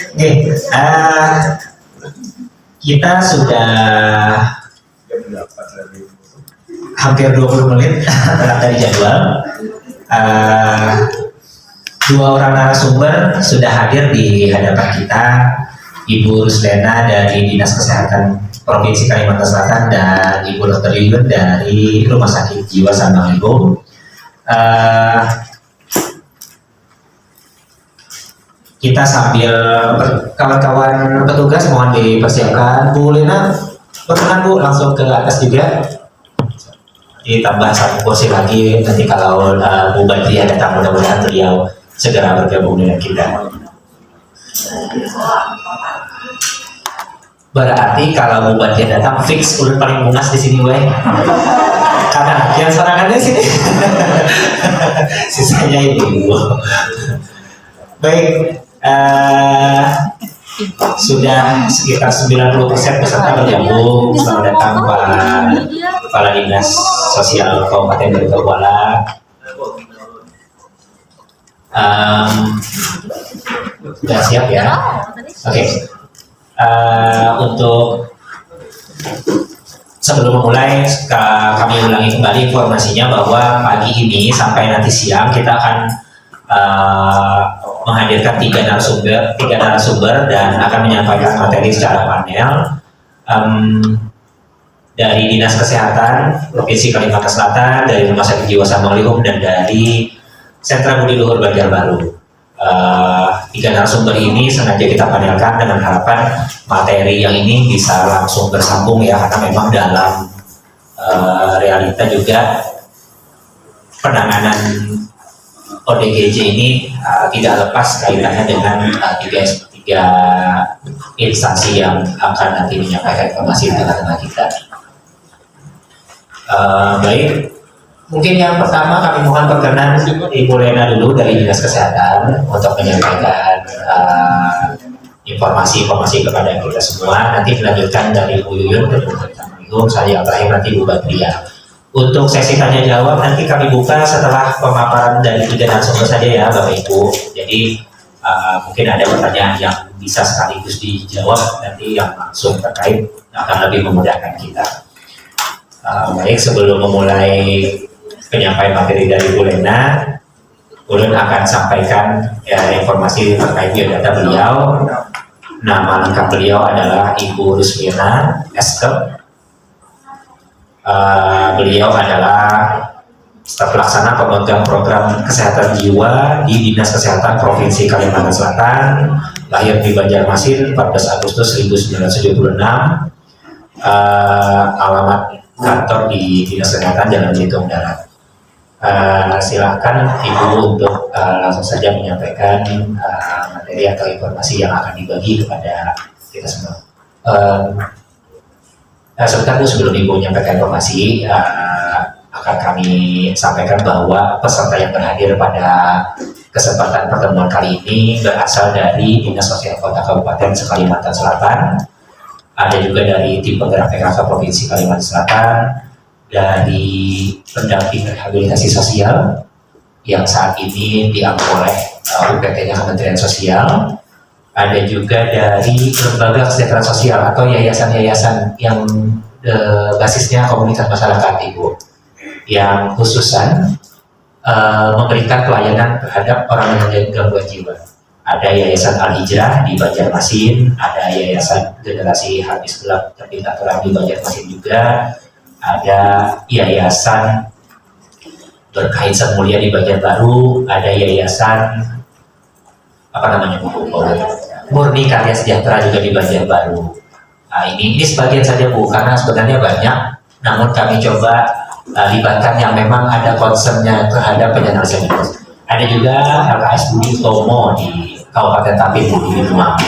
Oke, kita sudah hampir 20 menit dari jadwal. Dua orang narasumber sudah hadir di hadapan kita, Ibu Ruslena dari Dinas Kesehatan Provinsi Kalimantan Selatan dan Ibu Dr. Yuyun dari Rumah Sakit Jiwa Sambangligum. Kita sambil kawan-kawan petugas mohon dipersiapkan. Bu Lena, perkenan Bu langsung ke atas juga. Ditambah satu kursi lagi nanti kalau Bu Badriah datang, mudah-mudahan beliau segera bergabung dengan kita. Berarti kalau Bu Badriah datang fix ulun paling bungas di sini weh. Karena yang sorangannya sini. Sisanya ibu. Baik. Sudah sekitar 90% peserta bergabung. Selamat datang Pak Kepala Dinas Sosial Kabupaten Garut Kuala. Sudah siap ya? Oke. Untuk sebelum memulai, kami ulangi kembali informasinya bahwa pagi ini sampai nanti siang kita akan menghadirkan tiga narasumber dan akan menyampaikan materi secara panel dari Dinas Kesehatan Provinsi Kalimantan Selatan, dari Rumah Sakit Jiwa Sambangligum, dan dari Sentra Budi Luhur Banjarbaru. Tiga narasumber ini sengaja kita panelkan dengan harapan materi yang ini bisa langsung bersambung ya, karena memang dalam realita juga penanganan ODGJ ini tidak lepas kaitannya dengan tiga instansi yang akan nanti menyampaikan informasi di tengah-tengah kita. Baik, mungkin yang pertama kami mohon perkenan Ibu Lena dulu dari Dinas Kesehatan untuk menyampaikan informasi kepada kita semua. Nanti dilanjutkan dari Bu Yuyun dan saya yang terakhir nanti Bu Badriah. Untuk sesi tanya jawab nanti kami buka setelah pemaparan dari tiga narasumber saja ya Bapak Ibu. Jadi mungkin ada pertanyaan yang bisa sekaligus dijawab, nanti yang langsung terkait akan lebih memudahkan kita. Baik, sebelum memulai penyampaian materi dari Bu Lena, Ulun akan sampaikan informasi terkait biodata beliau. Nama lengkap beliau adalah Ibu Rusmina Eskep. Beliau adalah staf pelaksana pemegang program kesehatan jiwa di Dinas Kesehatan Provinsi Kalimantan Selatan, lahir di Banjarmasin 14 Agustus 1976, alamat kantor di Dinas Kesehatan Jalan Belitung Darat. Silahkan Ibu untuk langsung saja menyampaikan materi atau informasi yang akan dibagi kepada kita semua. Sebentar Bu, sebelum Ibu menyampaikan informasi, akan kami sampaikan bahwa peserta yang berhadir pada kesempatan pertemuan kali ini berasal dari Dinas Sosial Kota Kabupaten Kalimantan Selatan, ada juga dari tim penggerak PKK Provinsi Kalimantan Selatan, dari pendamping rehabilitasi sosial yang saat ini diambil oleh UPT-nya Kementerian Sosial. Ada juga dari lembaga kesejahteraan sosial atau yayasan-yayasan yang basisnya komunitas masyarakat Ibu, yang khususan memberikan pelayanan terhadap orang dengan gangguan jiwa. Ada Yayasan Al-Hijrah di Banjarmasin, ada Yayasan Generasi Habis Gelap Terbina Terang di Banjarmasin juga, ada Yayasan Berkain Sang Mulia di Banjarbaru, ada Yayasan Murni Karya Sejahtera juga di Banjarbaru. Nah, ini sebagian saja Bu, karena sebenarnya banyak, namun kami coba libatkan yang memang ada concernnya terhadap penyelesaian itu. Ada juga LKS Budi Utomo di Kabupaten Tapin di Demak.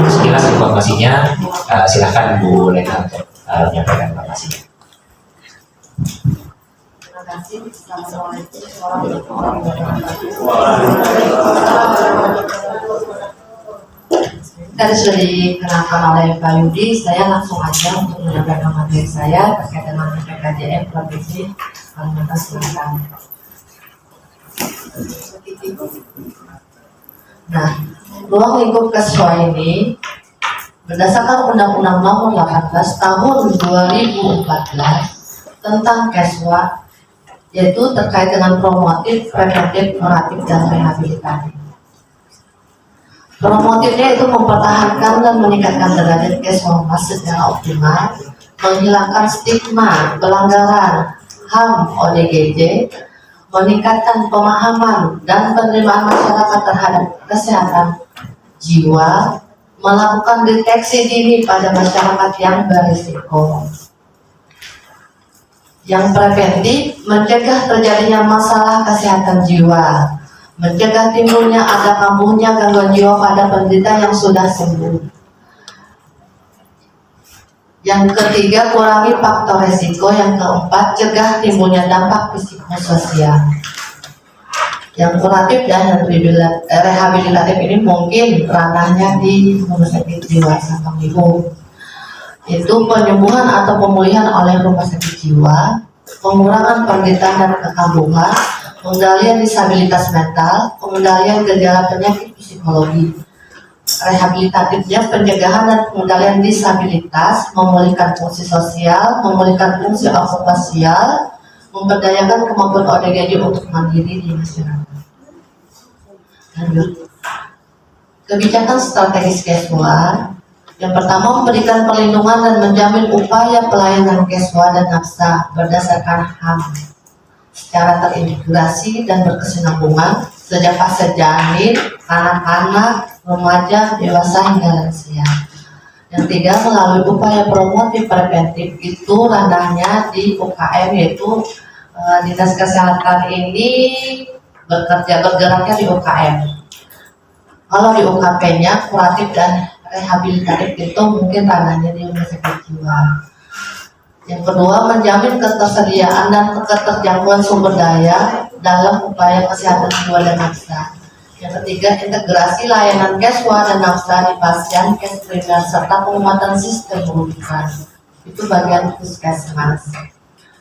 Sekilas informasinya, silakan Bu Lena untuk menyampaikan informasinya. Terima kasih. Assalamualaikum warahmatullahi wabarakatuh. Tadi sudah dikenalkan oleh Pak Yudi, saya langsung aja untuk menyampaikan materi saya terkait dengan PKJM Provinsi Kalimantan Selatan. Nah, ruang lingkup Keswa ini berdasarkan Undang-Undang Nomor 18 Tahun 2014 tentang Keswa, yaitu terkait dengan promotif, preventif, kuratif, dan rehabilitatif. Promotifnya itu mempertahankan dan meningkatkan derajat Keswa secara optimal, menghilangkan stigma pelanggaran HAM ODGJ, meningkatkan pemahaman dan penerimaan masyarakat terhadap kesehatan jiwa, melakukan deteksi dini pada masyarakat yang berisiko. Yang preventif, mencegah terjadinya masalah kesehatan jiwa, mencegah timbulnya atau kambuhnya gangguan jiwa pada penderita yang sudah sembuh. Yang ketiga, kurangi faktor resiko. Yang keempat, cegah timbulnya dampak psikososial. Yang kuratif dan rehabilitatif ini mungkin ranahnya di rumah sakit jiwa Sampang itu penyembuhan atau pemulihan oleh rumah sakit jiwa, pengurangan penderitaan dan kekambuhan, pengendalian disabilitas mental, pengendalian gejala penyakit psikologi. Rehabilitatifnya pencegahan dan pengendalian disabilitas, memulihkan fungsi sosial, memulihkan fungsi okupasial, memberdayakan kemampuan ODGJ untuk mandiri di masyarakat. Lanjut. Kebijakan strategis Keswa. Yang pertama, memberikan perlindungan dan menjamin upaya pelayanan Keswa dan Naksa berdasarkan HAM secara terintegrasi dan berkesinambungan sejak fase janin, anak-anak, remaja, dewasa hingga lansia. Yang tiga, melalui upaya promotif preventif itu ranahnya di UKM, yaitu Dinas Kesehatan ini bergeraknya di UKM. Kalau di UKP-nya kuratif dan rehabilitatif itu mungkin ranahnya di rumah sakit jiwa. Yang kedua, menjamin ketersediaan dan keterjangkauan sumber daya dalam upaya kesehatan jiwa dan naksa. Yang ketiga, integrasi layanan Keswa dan naksa di pasien, Kesprimer, serta penguatan sistem rujukan. Itu bagian puskesmas.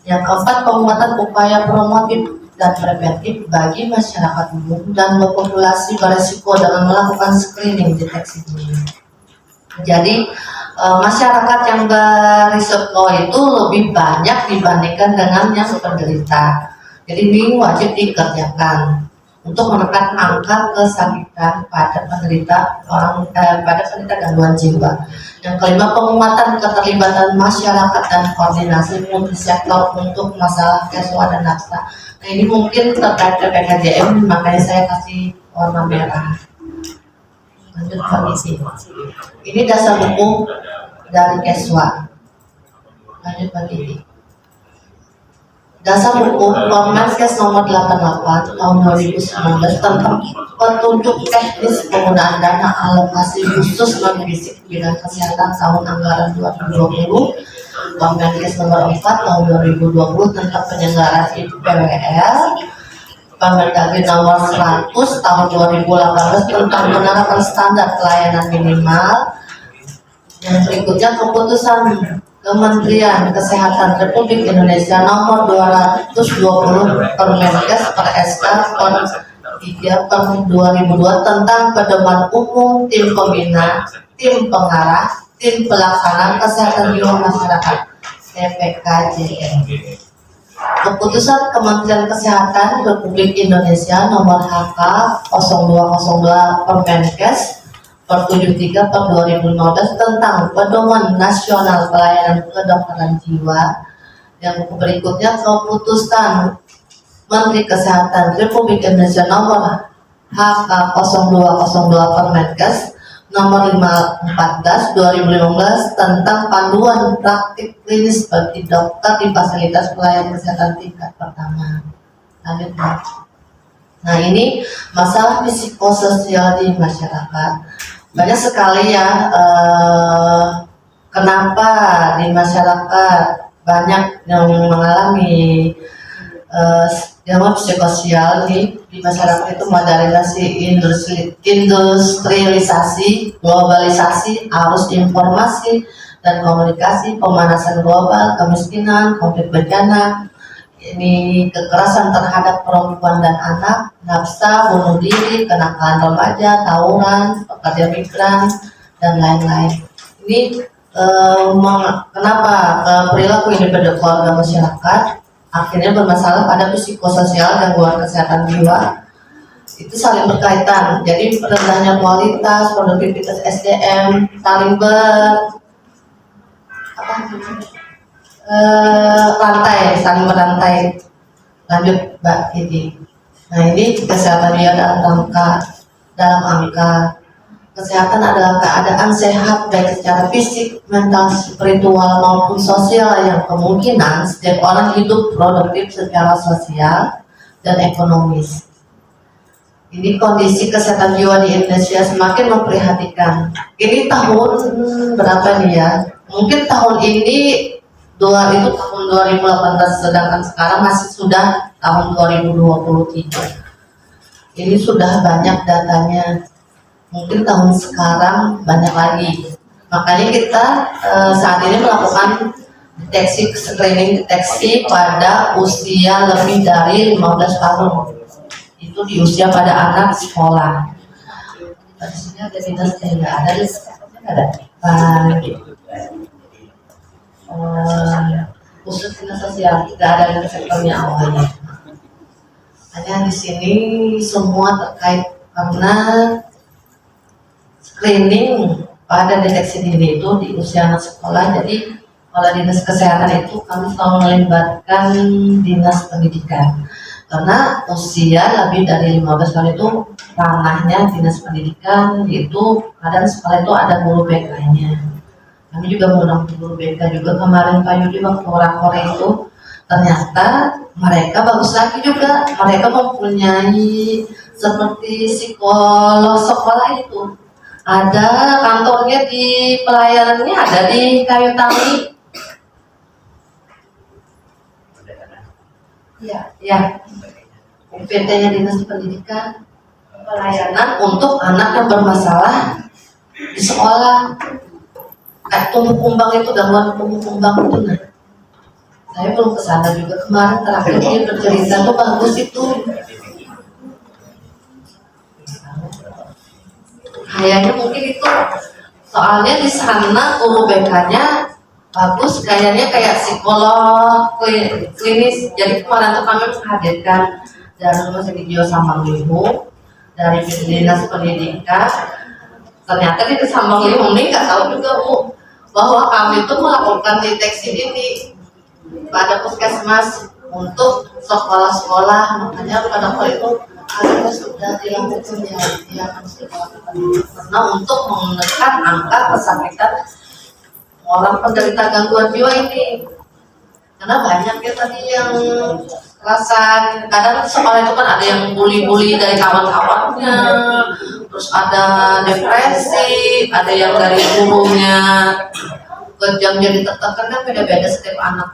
Yang keempat, penguatan upaya promotif dan preventif bagi masyarakat umum dan populasi beresiko dengan melakukan screening deteksi dini. Jadi masyarakat yang berisiko itu lebih banyak dibandingkan dengan yang penderita. Jadi ini wajib dikerjakan untuk menekan angka kesakitan pada penderita gangguan jiwa. Yang kelima, penguatan keterlibatan masyarakat dan koordinasi multisektor untuk masalah Keswa dan Naksa. Nah, ini mungkin terkait PPKJM, makanya saya kasih warna merah. Lanjut kondisi. Ini dasar hukum dari Keswa. Lanjut bagi dasar hukum Permenkes nomor 88 tahun 2019 tentang petunjuk teknis penggunaan dana alokasi khusus non fisik bidang kesehatan tahun anggaran 2020, Permenkes nomor 4 tahun 2020 tentang penyelenggaraan IPWL, Permendagri nomor 100 tahun 2018 tentang penerapan standar pelayanan minimal. Yang berikutnya, keputusan Kementerian Kesehatan Republik Indonesia nomor 220 Permenkes per SK per 3 per 2002 tentang pedoman umum tim pembina, tim pengarah, tim pelaksana kesehatan jiwa masyarakat (TPKJM). Keputusan Kementerian Kesehatan Republik Indonesia nomor HK 0202 Permenkes per 73 per 2015 tentang pedoman nasional pelayanan kedokteran jiwa. Yang berikutnya, keputusan Menteri Kesehatan Republik Indonesia nomor HK 0202 Permenkes nomor 514 2015 tentang panduan praktik klinis bagi dokter di fasilitas pelayanan kesehatan tingkat pertama. Lanjut. Nah, ini masalah psikososial di masyarakat. Banyak sekali ya kenapa di masyarakat banyak yang mengalami gangguan psikososial di masyarakat itu modernisasi, industrialisasi, globalisasi, arus informasi dan komunikasi, pemanasan global, kemiskinan, konflik bencana, ini kekerasan terhadap perempuan dan anak, nafsa, bunuh diri, kenakalan remaja, tawuran, pekerja migran, dan lain-lain. Ini kenapa perilaku individu keluarga masyarakat akhirnya bermasalah pada psikososial gangguan kesehatan jiwa itu saling berkaitan. Jadi rendahnya kualitas, produktivitas SDM, saling saling merantai. Lanjut Mbak Didi. Nah ini kesehatan dia dalam angka kesehatan adalah keadaan sehat baik secara fisik, mental, spiritual maupun sosial yang kemungkinan setiap orang hidup produktif secara sosial dan ekonomis. Ini kondisi kesehatan jiwa di Indonesia semakin memprihatinkan. Ini tahun berapa nih ya? Mungkin tahun ini itu tahun 2018, sedangkan sekarang masih sudah tahun 2023. Ini sudah banyak datanya. Mungkin tahun sekarang banyak lagi. Makanya kita saat ini melakukan screening deteksi pada usia lebih dari 15 tahun. Itu di usia pada anak sekolah. Di sini ada dinas nggak ada, ada. Khusus dinas sosial tidak ada di sektornya awalnya. Hanya di sini semua terkait karena screening pada deteksi dini itu di usia anak sekolah. Jadi kalau dinas kesehatan itu kami selalu melibatkan dinas pendidikan. Karena usia lebih dari 15 tahun itu ranahnya dinas pendidikan, itu kadang sekolah itu ada guru BK-nya. Kami juga mengundang guru BK juga kemarin Pak Yudi waktu rakor itu, ternyata mereka bagus lagi juga, mereka mempunyai seperti psikolog sekolah itu. Ada kantornya di pelayanannya ada di Kayu Tani. Ya, UPT-nya Dinas Pendidikan, pelayanan untuk anak yang bermasalah di sekolah. Kayak tumbuh kembang itu, gangguan tumbuh kembang itu. Nah, saya belum kesana juga kemarin terakhir dia bercerita tuh bagus itu. Kayaknya mungkin itu soalnya di sana guru BK-nya bagus, kayaknya kayak psikolog klinis. Jadi kemarin tuh kami menghadirkan dari Rumah Sakit Jiwa Sampang-Limu, dari Dinas Pendidikan. Ternyata di Sampang-Limu ini nggak tahu juga Bu bahwa kami itu melakukan deteksi dini pada puskesmas untuk sekolah-sekolah. Makanya pada waktu itu harusnya sudah dilakukan ya karena untuk menekan angka kesakitan orang penderita gangguan jiwa ini. Karena banyak ya tadi yang rasa kadang sekolah itu kan ada yang bully-bully dari kawan-kawannya, terus ada depresi, ada yang dari gurunya kejam jadi tertekan. Kan beda-beda setiap anak.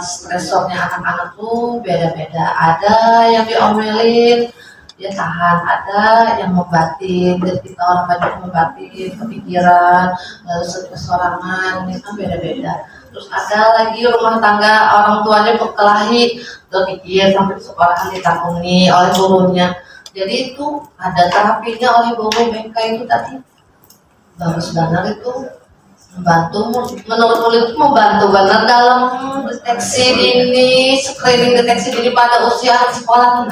Stresornya anak-anak tuh beda-beda. Ada yang diomelin dia tahan, ada yang membatin, dan kita orang banyak membatin kepikiran, lalu kesorangan, ini kan beda-beda. Terus ada lagi rumah tangga orang tuanya berkelahi, terpikir sampai sekolahan ditanggungi oleh gurunya. Jadi itu ada terapinya oleh guru BK itu tadi. Bagus banget itu, membantu, menurut kulit itu membantu banget dalam deteksi dini, screening deteksi dini pada usia sekolah.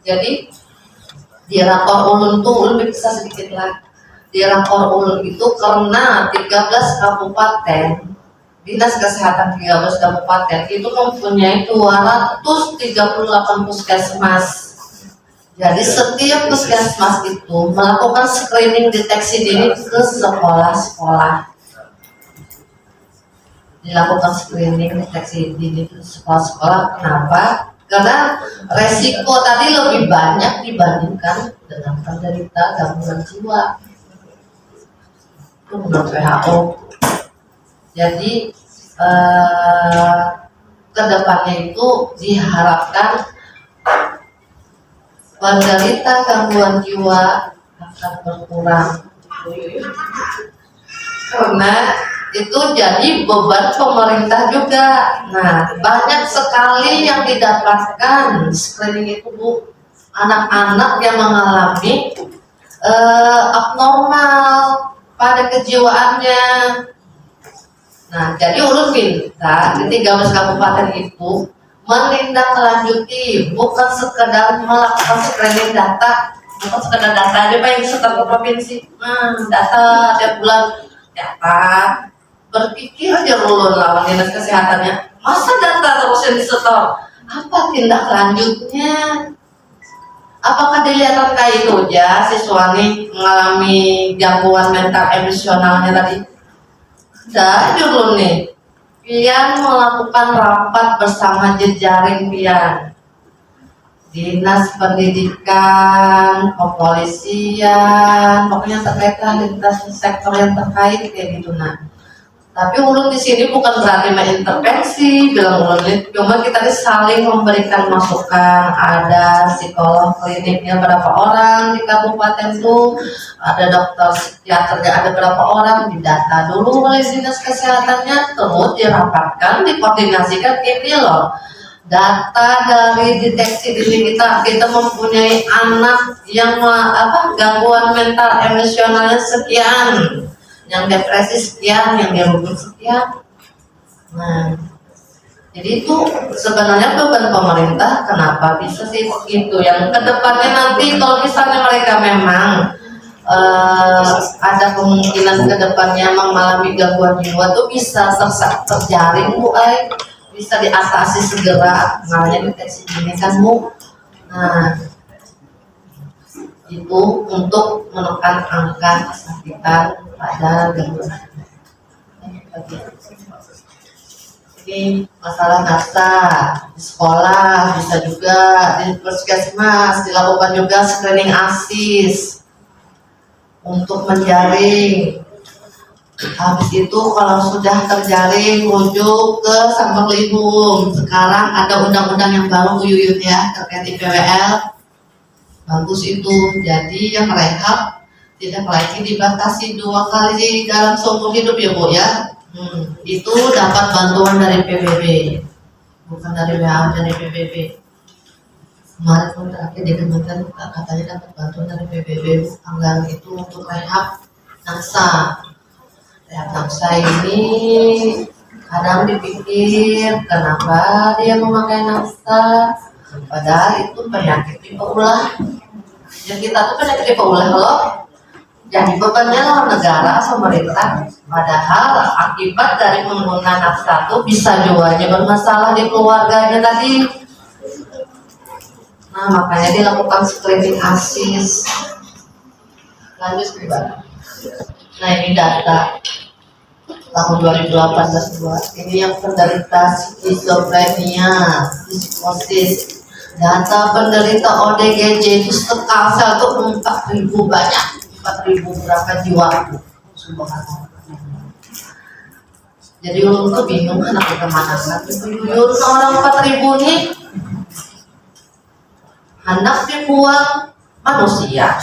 Jadi di rakor ulun tuh lebih bisa sedikit lah. Di rakor ulun itu karena 13 kabupaten, dinas kesehatan 13 kabupaten itu mempunyai 238 puskesmas. Jadi setiap puskesmas itu melakukan screening deteksi dini ke sekolah-sekolah. Dilakukan screening deteksi dini ke sekolah-sekolah. Kenapa? Karena resiko tadi lebih banyak dibandingkan dengan penderita gangguan jiwa. Itu menurut WHO. Jadi kedepannya itu diharapkan penderita gangguan jiwa akan berkurang karena itu jadi beban pemerintah juga. Nah, banyak sekali yang didapatkan screening itu Bu, anak-anak yang mengalami abnormal pada kejiwaannya. Nah, jadi Ulun minta di 13 kabupaten itu menindaklanjuti, bukan sekedar melakukan screening data, bukan sekedar data aja Pak yang disetor ke provinsi. Data tiap bulan data, berpikir aja Ulun lawan dinas kesehatannya, masa data terus yang disetor, apa tindak lanjutnya? Apakah dilihat kayak itu aja siswa nih mengalami gangguan mental emosionalnya tadi? Ada dulu nih, pian melakukan rapat bersama jejaring pian, dinas pendidikan, kepolisian, pokoknya terkait lintas sektor yang terkait kayak gitu. Nah, tapi Ulun di sini bukan berarti mengintervensi, bilang Ulun, cuma kita saling memberikan masukan. Ada psikolog kliniknya berapa orang di kabupaten itu, ada dokter psikiaternya ada berapa orang, didata dulu oleh dinas kesehatannya, terus dirapatkan, dikoordinasikan. Ini loh data dari deteksi diri kita mempunyai anak yang gangguan mental emosionalnya sekian, yang depresi sekian, yang dirubung sekian. Nah, jadi itu sebenarnya beban pemerintah. Kenapa bisa sih begitu? Yang kedepannya nanti kalau misalnya mereka memang ada kemungkinan kedepannya mengalami gangguan jiwa tuh bisa terjaring Bu, bisa diatasi segera. Makanya deteksi ini kan Bu. Nah, itu untuk menekan angka kesakitan pada gangguan. Jadi masalah nafsa di sekolah bisa juga di puskesmas dilakukan juga screening ASIS untuk menjaring. Habis itu kalau sudah terjaring rujuk ke Sampang-Lihum. Sekarang ada undang-undang yang baru Bu Yuyun ya terkait IPWL. Bagus itu, jadi yang rehab tidak lagi dibatasi 2 kali dalam seumur hidup ya Bu ya. Itu dapat bantuan dari PBB, bukan dari WHO, dari PBB. Kemarin pun terakhir di Kementerian katanya dapat bantuan dari PBB anggaran itu untuk rehab nafsa. Rehab nafsa ini kadang dipikir kenapa dia memakai nafsa, padahal itu penyakit tipe ulah. Yang kita tuh penyakit tipe ulah loh. Jadi bebannya loh negara, pemerintah. Padahal akibat dari penggunaan nafsa itu bisa jiwanya bermasalah di keluarganya tadi. Nah, makanya dilakukan screening ASIS. Lanjut Mbak. Nah, ini data tahun 2018. Ini yang penderita skizofrenia, psikosis. Data penderita ODGJ itu sekalsel itu 4.000 banyak. 4.000 berapa jiwa. Subhanallah. Jadi Ulun tuh bingung anak kita mana kan Yuyun orang 4.000 nih hendak dibuang manusia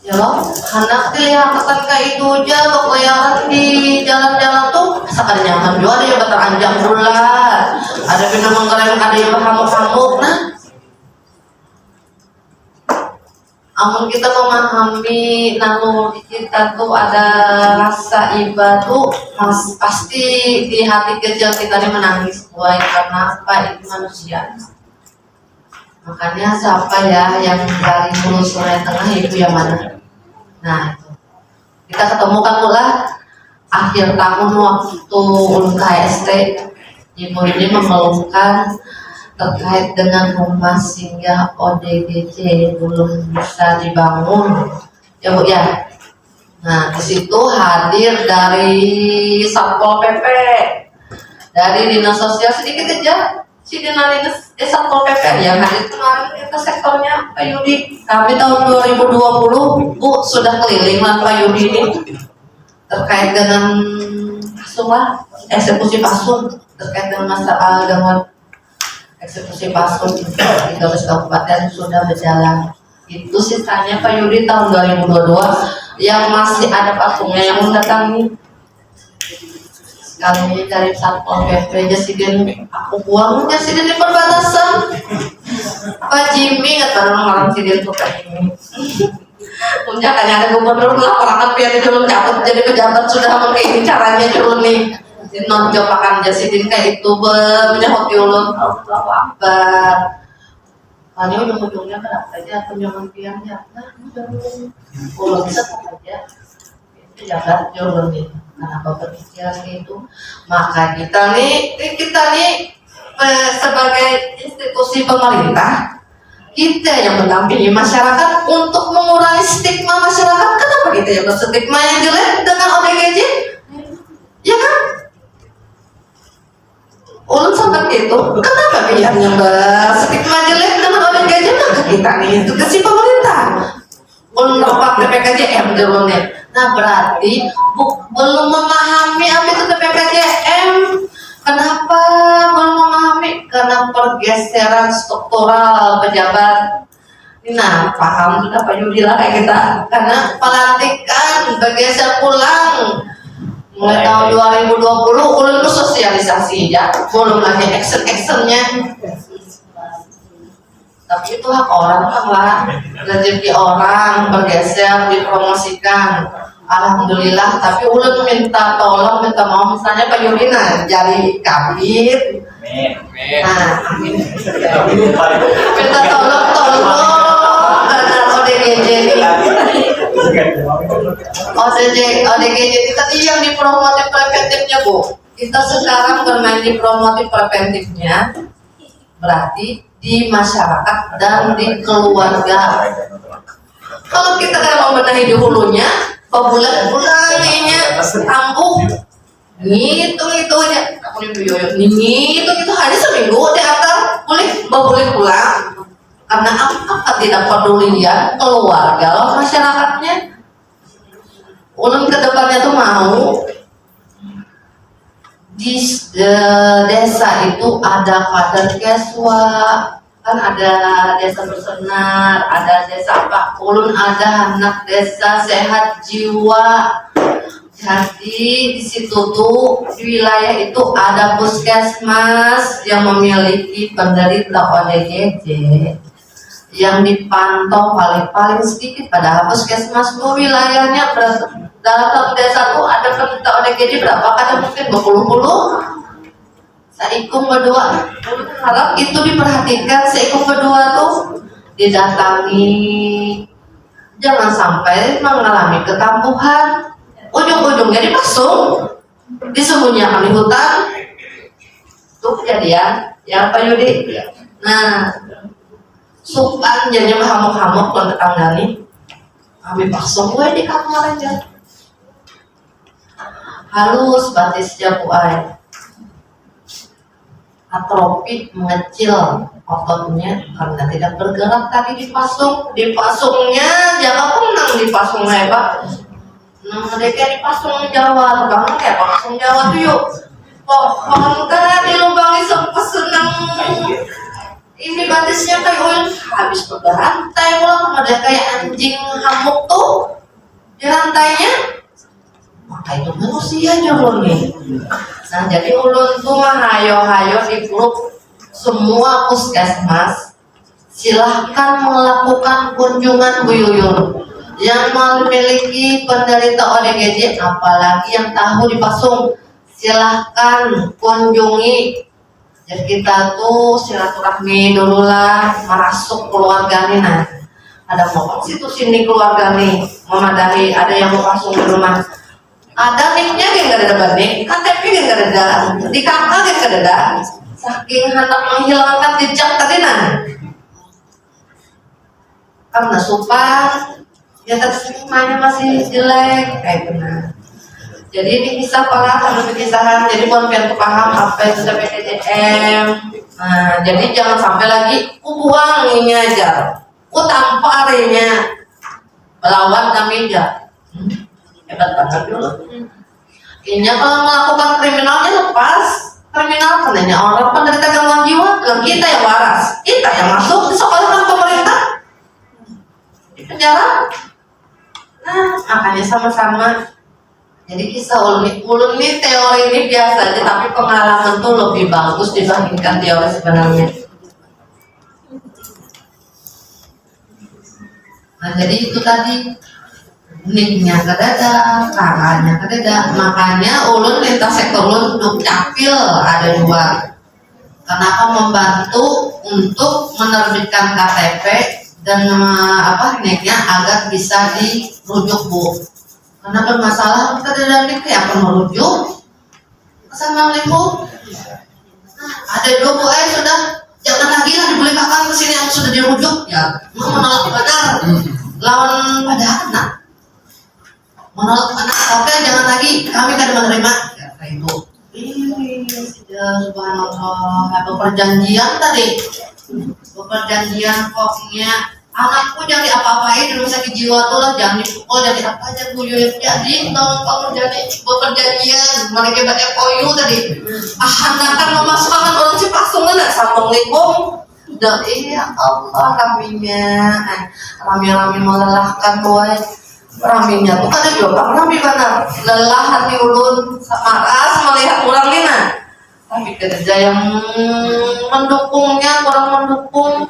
ya loh, hendak kelihatan kayak itu aja kok kelihatan di jalan-jalan tuh sekali nyaman juga ada yang beranjak bulat, ada yang menggerem, ada yang berhamuk-hamuk. Nah, amun kita memahami namun kita tuh ada rasa iba tuh pasti di hati kecil kita ini menangis buat karena apa itu manusia. Makanya siapa ya yang dari Hulu Sungai Tengah itu yang mana? Nah itu kita ketemukan pula akhir tahun waktu ulun KST ibu ini mengeluhkan terkait dengan rumah singgah ODGJ belum bisa dibangun ya Bu ya. Nah di situ hadir dari Satpol PP, dari Dinas Sosial sedikit aja si Dinas Satpol PP yang hadir kemarin kita sektornya Pak Yudi. Kami tahun 2020 Bu sudah keliling lah Pak Yudi ini terkait dengan pasung eksekusi pasung, terkait dengan masalah gangguan eksekusi pasung di 13 kabupaten sudah berjalan. Itu sisanya Pak Yudi tahun 2022 yang masih ada pasungnya yang mendatangi kali dari Satpol PP Jasiden aku buang Jasiden di perbatasan Pak Jimmy kata orang Jasiden tuh kayak ini punya kan ada gubernur laporan biar dulu cabut jadi pejabat sudah mungkin caranya dulu nih non jopakan Jasiden kayak itu menyahut ulun apa hanya ujung-ujungnya kenapa aja kunjungan piangnya nah ulun tetap aja pejabat ulun nih kenapa berpikiran gitu maka kita nih sebagai institusi pemerintah kita yang mendampingi masyarakat untuk mengurangi stigma masyarakat. Kenapa kita yang berstigma yang jelek dengan ODGJ ya kan ulun sampai gitu kenapa pihak yang berstigma jelek dengan ODGJ maka kita nih institusi pemerintah ulun rapat PPKJM jurulnya. Nah berarti belum memahami apa itu PPKJM. Kenapa belum memahami? Karena pergeseran struktural pejabat. Nah paham sudah Pak Yudi lah kayak kita. Karena pelantikan bergeser pulang mulai tahun 2020 ulun bersosialisasi ya. Belum lagi action-actionnya. Tapi itu hak orang lah, rezeki orang bergeser dipromosikan. Alhamdulillah. Tapi ulun minta tolong, minta maaf misalnya Pak Yudina jadi kabit. Nah, minta tolong karena ODGJ ini tadi yang di promotif preventifnya Bu. Kita sekarang bermain di promotif preventifnya, berarti di masyarakat dan di keluarga. Kalau kita mau membenahi di hulunya, bulan-bulannya kambuh, ngitung aja. Aku ngitung hanya seminggu diantar boleh pulang. Karena apa tidak pedulian keluarga loh masyarakatnya. Ulun ke depannya tuh mau di desa itu ada kader keswa, kan ada desa bersenar, ada desa Pak Ulun, ada anak desa sehat jiwa. Jadi di situ tuh di wilayah itu ada puskesmas yang memiliki penderita ODGJ yang dipantau paling sedikit. Padahal puskesmas tuh wilayahnya dalam satu desa tuh ada penderita ODGJ berapa? Kadang mungkin berpuluh-puluh. Seikum berdua, harap itu diperhatikan. Seikum berdua tuh didatangi, jangan sampai mengalami kekambuhan. Ujung-ujungnya dipasung, disembunyikan di hutan. Tuh kejadian, ya Pak Yudi. Nah, supan jadinya hamuk-hamuk kalau tetangga nih. Kami pasung gue di kamar aja. Halus batis jabu air. Atropik mengecil ototnya karena tidak bergerak. Tadi dipasungnya jangan penang dipasungnya Pak. Nah mereka dipasung Jawa, banget ya pasung Jawa tuh yuk. Pohon kan dilubangi seneng ini batisnya kayak ulun habis berantai pulang ada kayak anjing hamuk tuh di rantainya. Maka itu manusia jauh nih. Nah jadi ulun tuh mah hayo di grup semua puskesmas silahkan melakukan kunjungan Bu Yuyun yang memiliki penderita ODGJ, apalagi yang tahu dipasung, silahkan kunjungi. Jadi kita tuh silaturahmi dulu lah, merasuk keluarga nih. Nah ada mau situ sini keluarga nih memadai, ada yang mau pasung di rumah. Ada nicknya yang gak ada banding, KTP yang gak ada, di kakak yang gak ada, saking hendak menghilangkan jejak tadi nah. Karena sumpah, ya terserimanya masih jelek, kayak benar. Jadi ini kisah para harus berkisahan, jadi buat biar paham apa itu PPKJM. Nah, jadi jangan sampai lagi, buang ini aja, tampar ini, melawan kami aja. Hebat banget dulu. Inya kalau melakukan kriminalnya lepas kriminal katanya orang penderita gangguan jiwa, dan kita yang waras, kita yang masuk di sekolah pemerintah di penjara. Nah makanya sama-sama Jadi kisah ulun ini teori ini biasa aja, tapi pengalaman tuh lebih bagus dibandingkan teori sebenarnya. Nah jadi itu tadi niknya kedada, kakaknya kedada, makanya ulun lintas sektor ulun untuk capil ada 2. Kenapa? Membantu untuk menerbitkan KTP dan niknya agar bisa dirujuk Bu. Karena bermasalah kedada nik ya akan merujuk sama Limu. Nah, ada 2 Bu, sudah jangan lagi lah dibolehkan ke sini yang sudah dirujuk ya. Menolak benar lawan pada anak. Menolak anak, oke jangan lagi, kami kan menerima ya Ibu. Subhanallah, ada perjanjian tadi. Perjanjian koknya anakku jangan diapa-apain di rumah sakit jiwa tuh lah, jangan dipukul, jangan apa aja buyut. Jadi tahun jadi perjanjian mereka buat FOU tadi. Anak kan memasukkan orang si pasungan nak sambung lingkung. Dan iya Allah rami melelahkan boy. Raminya tuh ada juga rami benar lelah hati ulun maras melihat orang lina, tapi kerja yang mendukungnya kurang mendukung.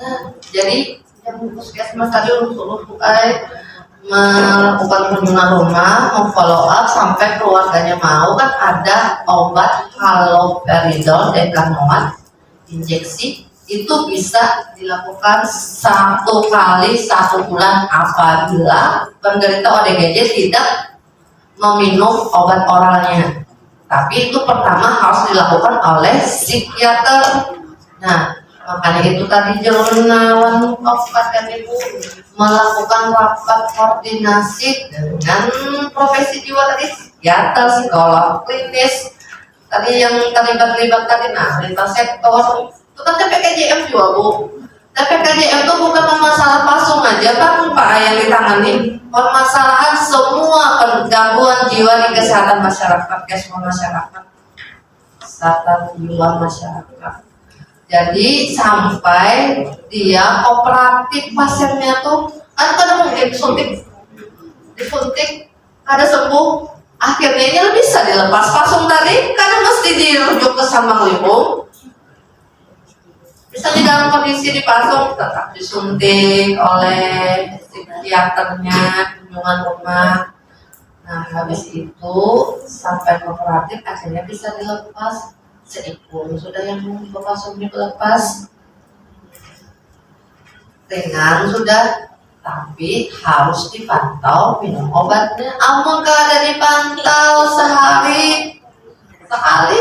Nah, jadi yang puskesmas tadi untuk melakukan kunjungan rumah, memfollow up sampai keluarganya mau, kan ada obat haloperidol dekanoat injeksi. Itu bisa dilakukan 1 kali 1 bulan apabila penderita ODGJ tidak meminum obat oralnya. Tapi itu pertama harus dilakukan oleh psikiater. Nah, makanya itu tadi Jalan Kabupaten Ibu melakukan rapat koordinasi dengan profesi jiwa tadi, psikiater, psikolog klinis, tadi yang terlibat tadi, nah lintas sektor. Itu kan TPKJM juga Bu. TPKJM itu bukan masalah pasung aja kan Pak yang ditangani, permasalahan semua gangguan jiwa di kesehatan masyarakat, kesehatan jiwa masyarakat. Jadi sampai dia kooperatif pasiennya tuh, kan mungkin disuntik, ada sembuh, akhirnya dia bisa dilepas pasung tadi, karena mesti dirujuk ke Sambang Limbung. Misalnya dalam kondisi dipasung tetap disuntik oleh psikiaternya, kunjungan rumah. Nah habis itu sampai kooperatif akhirnya bisa dilepas. Seikun sudah yang dipasung dilepas ringan sudah, tapi harus dipantau minum obatnya. Amun ada dipantau sehari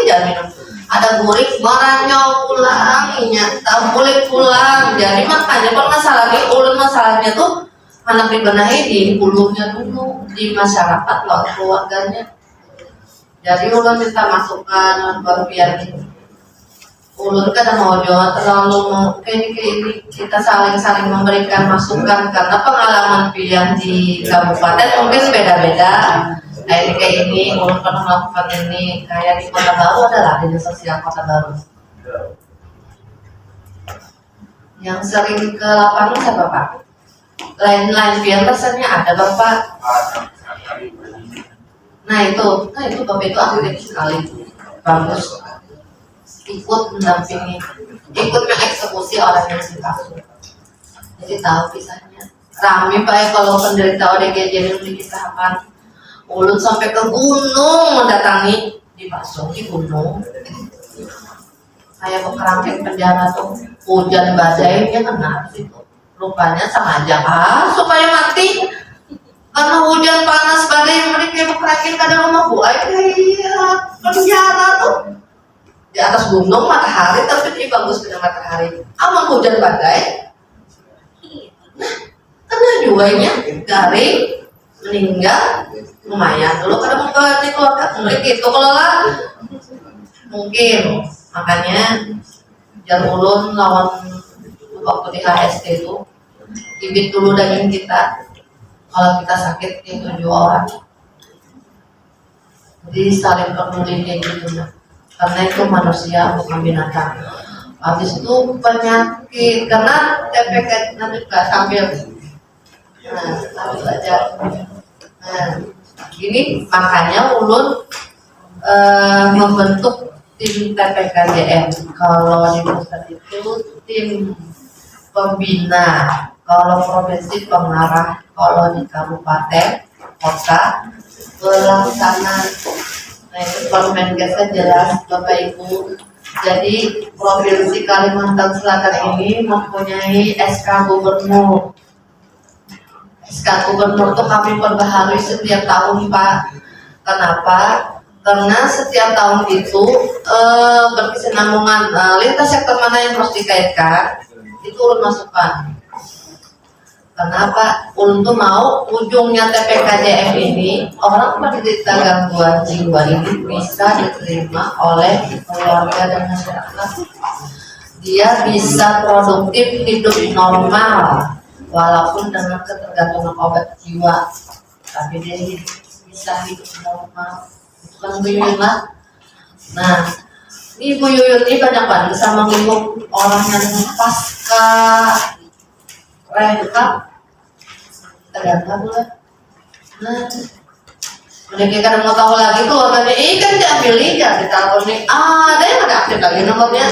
jangan minum. Ada gurik barangnya pulang, tak boleh pulang. Jadi makanya masalahnya tuh anak dibenahi di hulunya dulu, di masyarakat loh, keluarganya. Jadi ulun minta masukan baru biar ulun kan mau jawab terlalu ini kita saling memberikan masukan karena pengalaman pilihan di kabupaten mungkin beda-beda. Nah ini kayak ini, ulun pernah melakukan ini kayak di Kota Baru adalah dinas sosial Kota Baru. Yang sering ke lapangan siapa Pak? Lain biar rasanya ada Bapak. Nah itu Bapak itu aktif sekali, bagus. Ikut mendampingi, ikut mengeksekusi orang yang dipasung. Jadi tahu kisahnya. Rame Pak ya kalau penderita ODGJ ini dikisahkan. Ulun sampai ke gunung mendatangi, dipasung di gunung. Kayak kerangkeng penjara tuh, hujan badai dia kena situ. Rupanya sengaja supaya mati. Karena hujan panas badai mereka kerangkeng ke rumah Bu. Iya penjara tuh. Di atas gunung matahari tapi dia bagus dengan matahari. Aman hujan badai. Nah, kena juanya garing, meninggal. Lumayan dulu kada mengganti keluarga mungkin gitu kalau lah mungkin makanya jangan ulun lawan waktu di HST itu bibit dulu daging kita kalau kita sakit itu 7 orang jadi saling peduli kayak gitu karena itu manusia bukan binatang. Habis itu penyakit karena TPK nanti nggak sambil sambil aja Nah, ini makanya ulun membentuk tim TPKJM. Kalau di pusat itu tim pembina, kalau provinsi pengarah, kalau di kabupaten kota pelaksana. Nah itu Permenkesnya jelas Bapak Ibu. Jadi provinsi Kalimantan Selatan ini mempunyai SK Gubernur. SK Gubernur itu kami perbaharui setiap tahun Pak. Kenapa? Karena setiap tahun itu berkesinambungan lintas sektor mana yang harus dikaitkan itu ulun masukkan. Kenapa? Ulun tuh mau ujungnya TPKJM ini orang penderita gangguan jiwa ini bisa diterima oleh keluarga dan masyarakat. Dia bisa produktif hidup normal walaupun dengan ketergantungan obat jiwa, tapi dia bisa hidup normal. Itu kan Bu Yuyun lah. Nah, ini Bu Yuyun ini banyak banget bisa menghibur orang yang pasca rehab tergantung lah. Nah, mereka kadang mau tahu lagi tuh orangnya, kan diambil aja ditaruh nih, ada yang ada aktif lagi nomornya.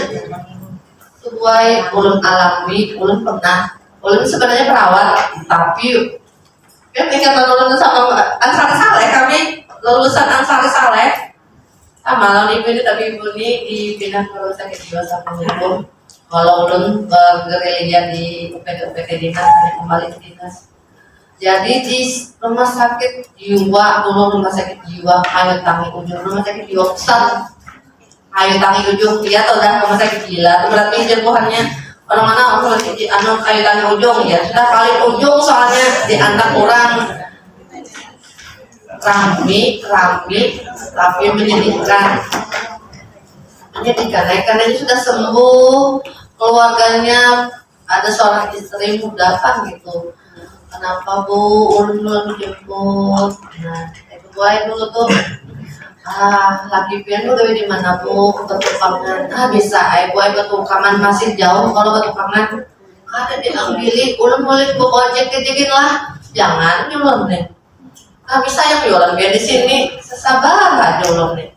Sesuai ulun alami, ulun pernah, ulun sebenarnya perawat, tapi kan ikatan ulun sama Ansari Saleh, kami lulusan Ansari Saleh sama lawan ibu ini, tapi ibu ini dipindah ke rumah sakit jiwa sama hukum. Kalau ulun bergerilya di UPD dinas, kembali ke dinas. Jadi di rumah sakit jiwa, dulu rumah sakit jiwa Ayu Tangi Ujung, rumah sakit jiwa pusat Ayu Tangi Ujung, dia atau udah rumah sakit gila, itu berarti jempuhannya orang mana orang sakit Ayu Tangi Ujung ya, sudah paling ujung soalnya diantar orang rame tapi menyedihkan. Karena ini sudah sembuh, keluarganya ada seorang istri muda kan gitu. Kenapa Bu ulun jemput? Nah, itu buat dulu tuh. Lagi pian tuh dari mana Bu? Ketukangan. Bisa, ibu ketukangan masih jauh kalau ketukangan. Ada diambil, ulun boleh bawa ojek lah. Jangan ulun nih. Bisa yang jualan biar di sini sesabar aja ulun nih.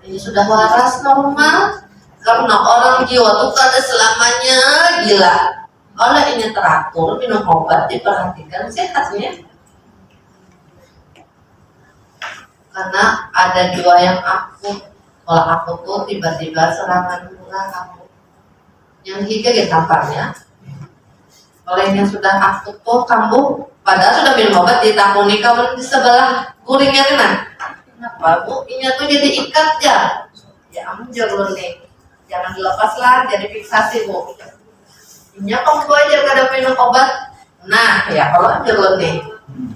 Ini sudah waras normal karena orang jiwa tuh kada selamanya gila. Kalau ini teratur, minum obat, diperhatikan sehatnya. Karena ada jiwa yang akut. Kalau akut tuh tiba-tiba serangan mula akut. Yang higa ya tampaknya. Kalau yang sudah akut tuh kambuh, padahal sudah minum obat ditakuni kamu di sebelah guringnya kan. Kenapa Bu? Ini tuh jadi ikat ya. Ya ambil dulu nih. Jangan dilepas lah, jadi fiksasi Bu. Ini kamu aja kada minum obat. Nah, ya kalau ambil nih.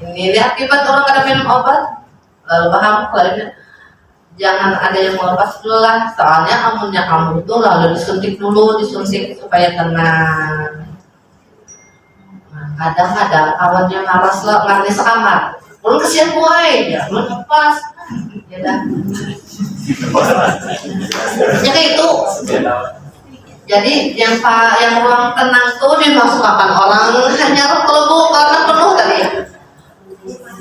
Ini akibat orang kada minum obat. Lalu paham lainnya. Jangan ada yang melepas dulu lah. Soalnya amunnya kamu itu lalu disuntik dulu, disuntik supaya tenang. Nah, kadang-kadang kawannya malas lo ngarni sekamar. Belum kesian buai, ya belum lepas. Ya dah. Jadi itu. Jadi yang ruang tenang tuh dimasukkan orang hanya kalau karena penuh tadi.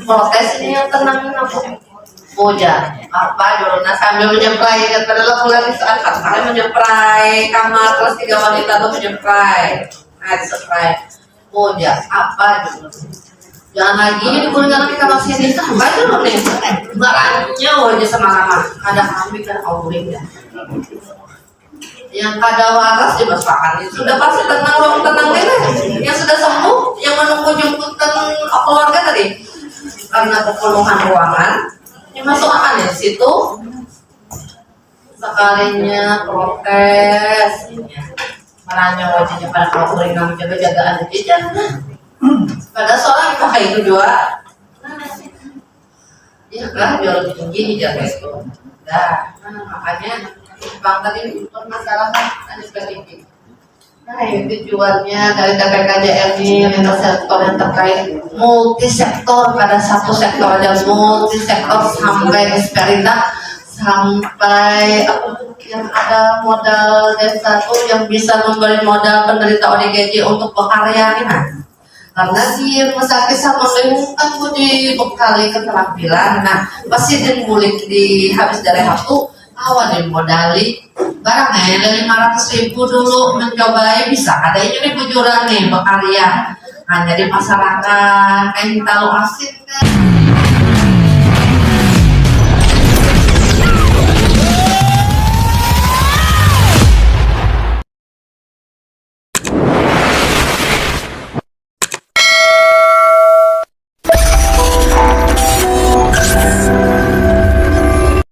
Protes ini yang tenang apa? Boja apa dulu sambil menyeprai kan padahal mulai saat saya menyeprai kamar terus 3 wanita tuh menyeprai. Nah diseprai. Boja apa dulu? Jangan lagi digunakan di kamar sini apa dulu nih? Barangnya wajah sama-sama. Ada kami kan auring ya. Yang kada waras dimasukkan sudah pasti tenang ruang tenang ini yang sudah sembuh yang menunggu jemputan keluarga tadi karena kepenuhan ruangan dimasukkan di situ sekalinya protes meranya wajahnya pada auring kami jaga-jagaan di jajan pada seorang pakai itu juga ya kan jauh lebih tinggi jaga itu makanya Bang tadi permasalahan ada spesifik. Nah ini tujuannya dari TPKJM ini lintas sektor yang terkait multi sektor, pada satu sektor aja multi sektor sampai disparitas sampai yang ada modal desa tuh yang bisa memberi modal penderita ODGJ untuk berkarya nih. karena di rumah sakit sama kan gue dibekali keterampilan. Nah pasti dia ngulik di habis dari waktu awal dia modali barangnya dari 500.000 dulu mencobai bisa adanya nih kejuran nih bekarya hanya di masyarakat kayak kita lo asik kan.